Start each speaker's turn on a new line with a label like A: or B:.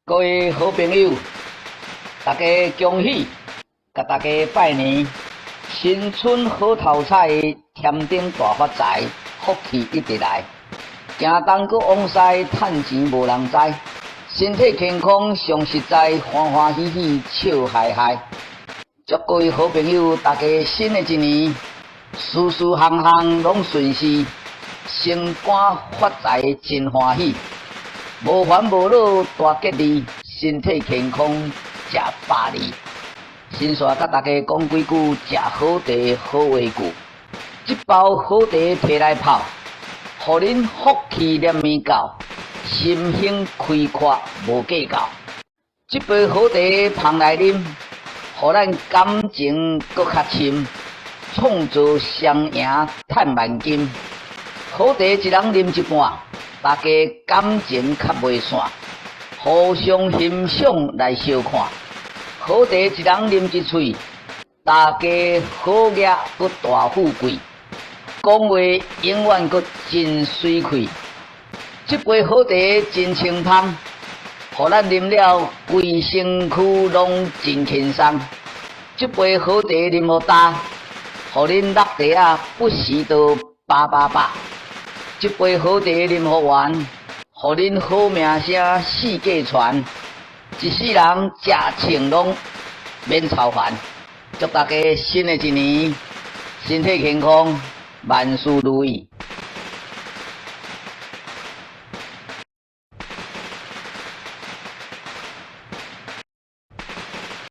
A: 各位好朋友，大家恭喜，甲大家拜年，新春好头彩，添丁大发财，福气一直来。行东搁往西，趁钱无人知，身体健康上实在，欢欢喜喜笑嗨嗨。祝各位好朋友，大家新的一年，事事行行拢顺遂，升官发财真欢喜。无烦无恼大吉利，身体健康食百利。先煞甲大家讲几句食好茶好话句。一包好茶摕来泡，互恁福气连绵到，心兴开阔无计较。一杯好茶捧来啉，互咱感情搁较深，创造双赢赚万金。好茶一人啉一半。大家感情较袂散，互相欣赏来相看。好茶一人啉一喙，大家好业搁大富贵，讲话永远搁真水气。这杯好茶真清芳，互咱啉了规身躯拢真轻松。这杯好茶啉好大，互恁落地啊不时都叭叭叭。一杯好茶啉好完，互恁好名声世界传，一世人食青龙免操烦。祝大家新的一年身体健康，万事如意。